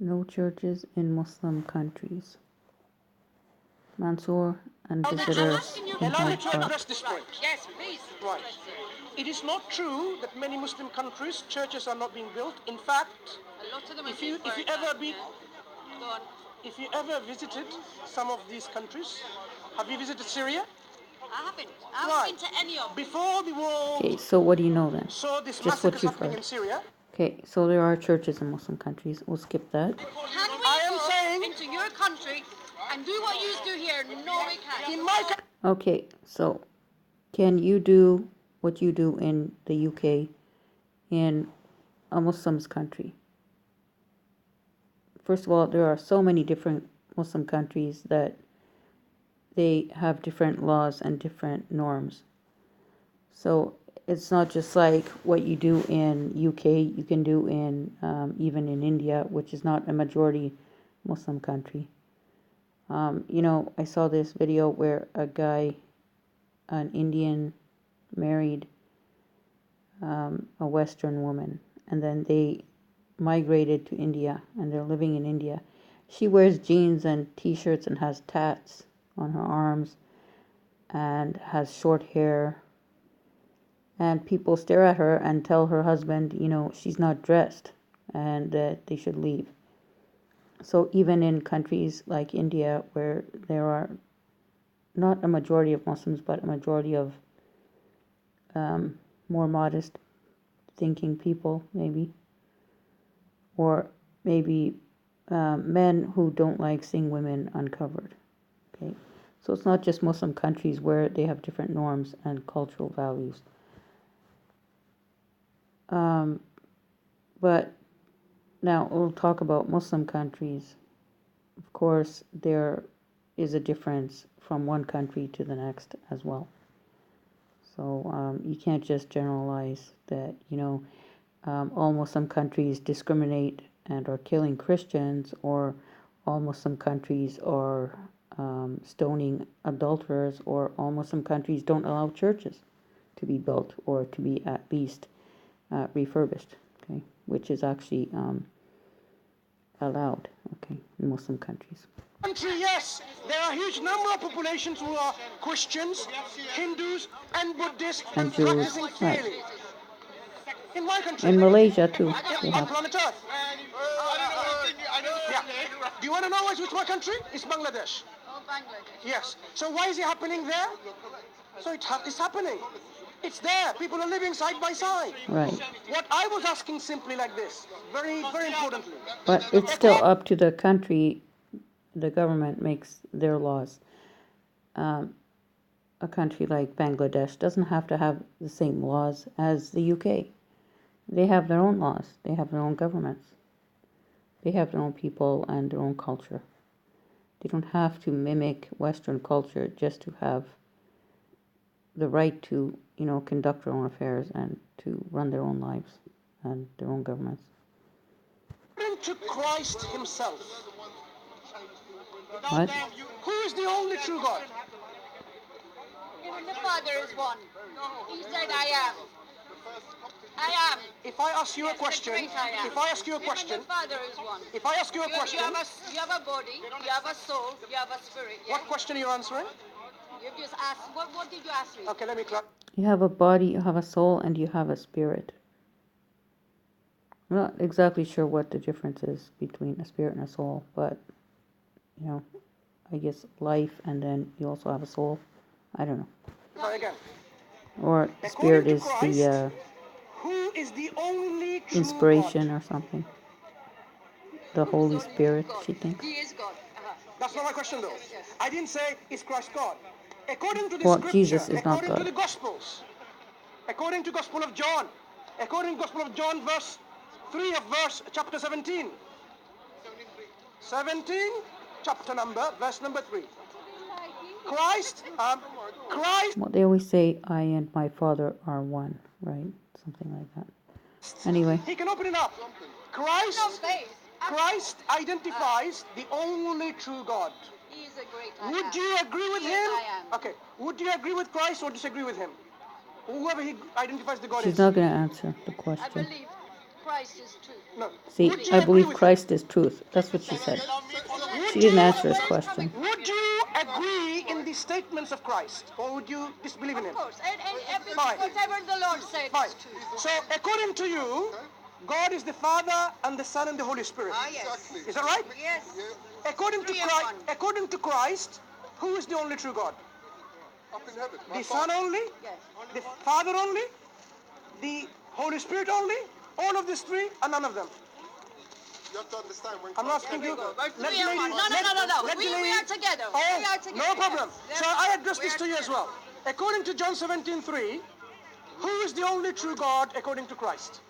No churches in Muslim countries. Mansoor and visitors in Allow me Hyde to Park. address this point. Yes, please. Right. It is not true that many Muslim countries churches are not being built. In fact, A lot of them are if you being ever burned be, down, yeah. Go on. if you ever visited some of these countries, have you visited Syria? I haven't. I haven't been to any of them. Before the world Okay, so what do you know then? saw this Just massacres what you've happening heard. in Syria, Okay, so there are churches in Muslim countries. We'll skip that. Can I am we go saying into your country and do what you do here? No, we can't. in my country, Okay, so can you do what you do in the UK in a Muslim's country? First of all, there are so many different Muslim countries that they have different laws and different norms. So it's not just like what you do in UK, you can do in even in India, which is not a majority Muslim country. I saw this video where a guy, an Indian, married a Western woman, and then they migrated to India, and they're living in India. She wears jeans and t-shirts and has tats on her arms and has short hair. And people stare at her and tell her husband, she's not dressed and that they should leave. So even in countries like India, where there are not a majority of Muslims, but a majority of more modest thinking people, maybe, or maybe men who don't like seeing women uncovered. Okay, so it's not just Muslim countries where they have different norms and cultural values. But now we'll talk about Muslim countries. Of course, there is a difference from one country to the next as well. So you can't just generalize that, all Muslim countries discriminate and are killing Christians, or all Muslim countries are stoning adulterers, or all Muslim countries don't allow churches to be built or to be at least refurbished, okay, which is actually allowed, okay, in Muslim countries. yes, there are a huge number of populations who are Christians, Hindus, and Buddhists And and Jews, practicing right. freely. In my country. In Malaysia too, they On have. planet Earth. Yeah. Do you want to know which my country? It's Bangladesh. Oh, Bangladesh. Yes. So why is it happening there? So it's happening. It's there. People are living side by side. Right. What I was asking simply like this, very, very importantly. But it's still up to the country. The government makes their laws. A country like Bangladesh doesn't have to have the same laws as the UK. They have their own laws. They have their own governments. They have their own people and their own culture. They don't have to mimic Western culture just to have the right to, conduct their own affairs and to run their own lives and their own governments. According to Christ himself. What? Who is the only true God? Even the Father is one. He said, I am. I am. If I ask you a question, The great I am. if I ask you a Even question, the Father is one. if I ask you a You question, have a body, you have a soul, you have a spirit. Yeah? what question are you answering? You just asked, what did you ask me? Okay, let me clarify. You have a body, you have a soul, and you have a spirit. I'm not exactly sure what the difference is between a spirit and a soul, but, I guess life, and then you also have a soul. I don't know. Try again. Or According spirit to is Christ, the who is the only true inspiration God? or something. The Holy Spirit, she thinks. He is God. That's not my question though. Yes. I didn't say is Christ God. According to the Well, scripture, Jesus is not according to God. the Gospels, according to Gospel of John, according to Gospel of John, verse 3 of chapter 17. 17, chapter number, verse number 3. Christ. Well, they always say, I and my Father are one, right? Something like that. Anyway. He can open it up. Christ identifies the only true God. He is a great I am. Would you agree with him? I am. Okay. Would you agree with Christ or disagree with him? Whoever he identifies the God She's is. not going to answer the I question. believe Christ is truth. No. See, Would you I agree believe with Christ is truth. That's what she said. She didn't answer his question. Would you agree in the statements of Christ, or would you disbelieve in him? Of course, and every, Fine. whatever the Lord said Fine. is true. So, according to you, God is the Father and the Son and the Holy Spirit. Yes. Is that right? Yes. According to Three in Christ, one. according to Christ, who is the only true God? Up in heaven. The Son only? Yes. The Father only? The Holy Spirit only? All of these three and none of them? You have to understand when I'm Christ asking came you. down- Three in one. No. let We the lady- are together. Oh, We are together. no problem. Yes. So I address We this are to you as together. well. According to John 17:3, who is the only true God according to Christ?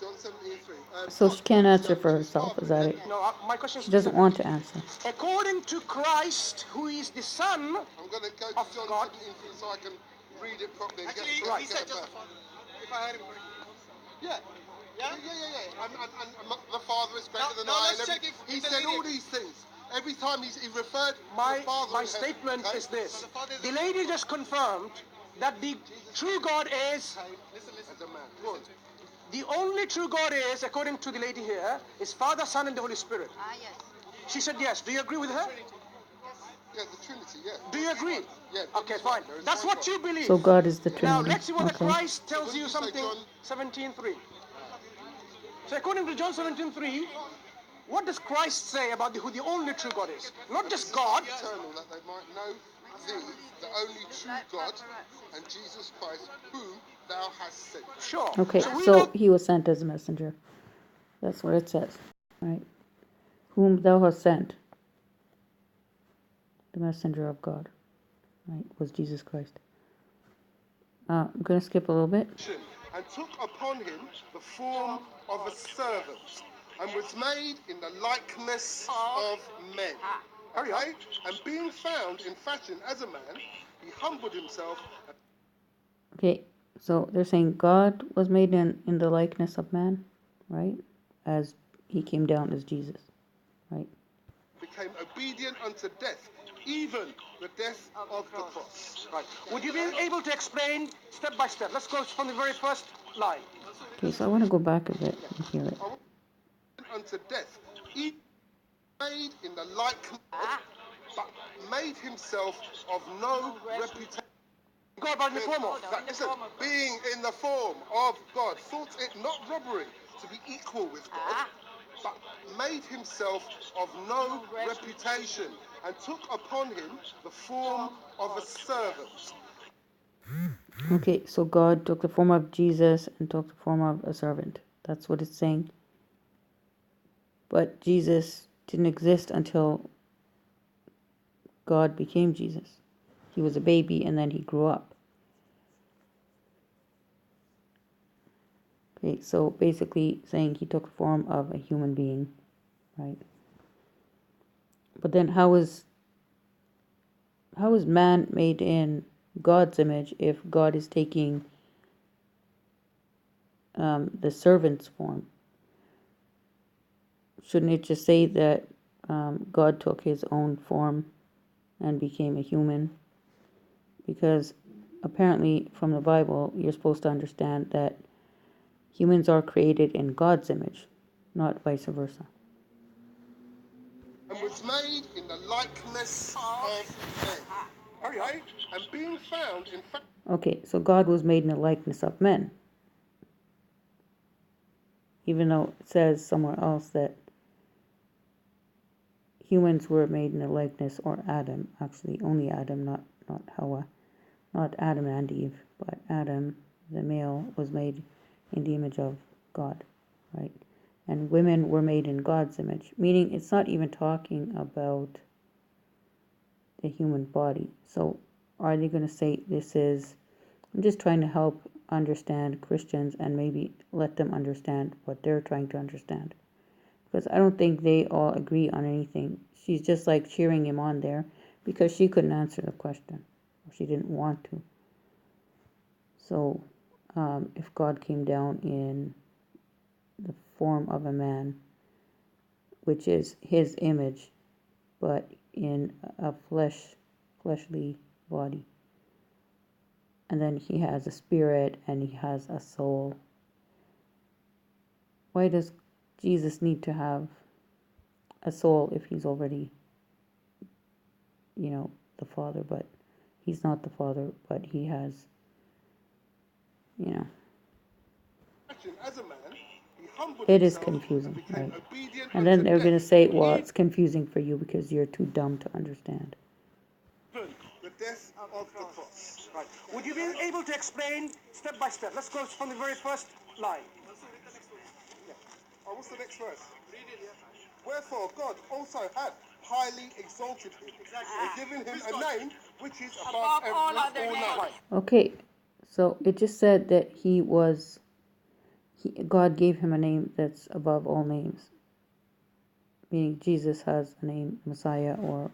John 17:3. So she can't answer for herself, is that it? No, my question is She doesn't want to answer. according to Christ, who is the Son. I'm going to go to Of John God. 17:3 so I can read it properly. and Actually, get he said it just back. the Father. If I heard him correctly. Yeah. Yeah? Yeah. And the Father is greater than no, I. let's And check everything. if He the said lady- all these things. Every time he referred to My the Father in heaven, statement okay? is this. So the Father is The lady just confirmed that the true God is, as a man. Go on. the only true God is, according to the lady here, is Father, Son, and the Holy Spirit. Yes. She said yes. Do you agree with her? Yeah, the Trinity, yeah. Do you agree? Yeah. Okay, fine. There is That's one what God. you believe. So God is the Now, Trinity. let's see whether Okay. Christ tells What you did you say, something. John? 17:3. So according to John 17:3, what does Christ say about who the only true God is? Not just God. Eternal, that they might know thee, the only true God, and Jesus Christ, whom thou hast sent. Sure. Okay, we so know- he was sent as a messenger. That's what it says, right? Whom thou hast sent, the messenger of God, right, was Jesus Christ. I'm going to skip a little bit. And took upon him the form of a servant, and was made in the likeness of men. Okay? And being found in fashion as a man, he humbled himself. Okay, so they're saying God was made in the likeness of man, right? As he came down as Jesus, right? Became obedient unto death, even the death of the cross. Right. Would you be able to explain step by step? Let's go from the very first line. Okay, so I want to go back a bit and hear it. Unto death, he made in the likeness, but made himself of no reputation. God, but in the form of. Listen, being in the form of God, thought it not robbery to be equal with God, but made himself of no reputation, and took upon him the form of a servant. Okay, so God took the form of Jesus and took the form of a servant. That's what it's saying. But Jesus didn't exist until God became Jesus. He was a baby and then he grew up. Okay, so basically saying he took the form of a human being, right? But then how is man made in God's image if God is taking the servant's form? Shouldn't it just say that God took his own form and became a human? Because apparently from the Bible, you're supposed to understand that humans are created in God's image, not vice versa. And was made in the likeness of men. Okay? And being found in fact. Okay, so God was made in the likeness of men. Even though it says somewhere else that humans were made in the likeness, or Adam, actually only Adam, not Hawa, not Adam and Eve, but Adam, the male, was made in the image of God, right? And women were made in God's image, meaning it's not even talking about the human body. So are they going to say this is, I'm just trying to help understand Christians and maybe let them understand what they're trying to understand. Because I don't think they all agree on anything. She's just like cheering him on there because she couldn't answer the question. She didn't want to. So if God came down in the form of a man, which is his image, but in a fleshly body, and then he has a spirit and he has a soul, why does Jesus need to have a soul if he's already, the Father? But he's not the Father, but he has, As a man, he humbled it is himself confusing, and became right? obedient And then unto they're going to death, say, well, it's confusing for you because you're too dumb to understand. the death of the cross. Right. Would you be able to explain step by step? Let's go from the very first line. Oh, what's the next verse? Wherefore God also hath highly exalted him and given him a name which is above Above all every other names. Right. Okay, so it just said that God gave him a name that's above all names. Meaning Jesus has a name, Messiah, or,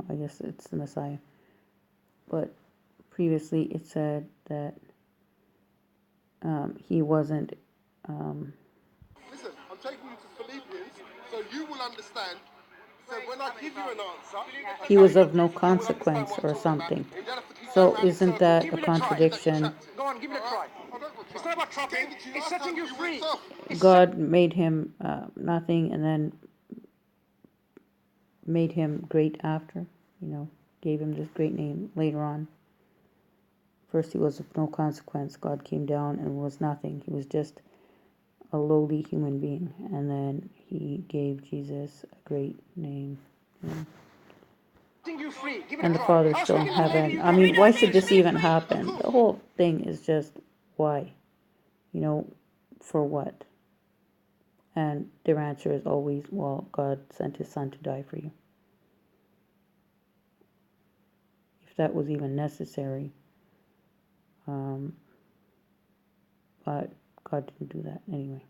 I guess it's the Messiah. But previously it said that he wasn't, Listen, I'm taking you to Philippians so you will understand. So when I give you an answer, he was of no you will understand consequence what or I'm talking about. something. You don't have to keep So going round in isn't circles. that Give a it a try. contradiction? Go on, give it a try. It's not about trapping. It's setting you free. God made him nothing and then made him great after, gave him this great name later on. First he was of no consequence. God came down and was nothing. He was just a lowly human being. And then he gave Jesus a great name. Setting you free. Give it And a the try. Father's I was still in speaking to the lady heaven. you I got mean, rid why of. should this Free, even free. happen? The whole thing is just why? For what? And their answer is always, well, God sent his son to die for you. If that was even necessary. But God didn't do that anyway.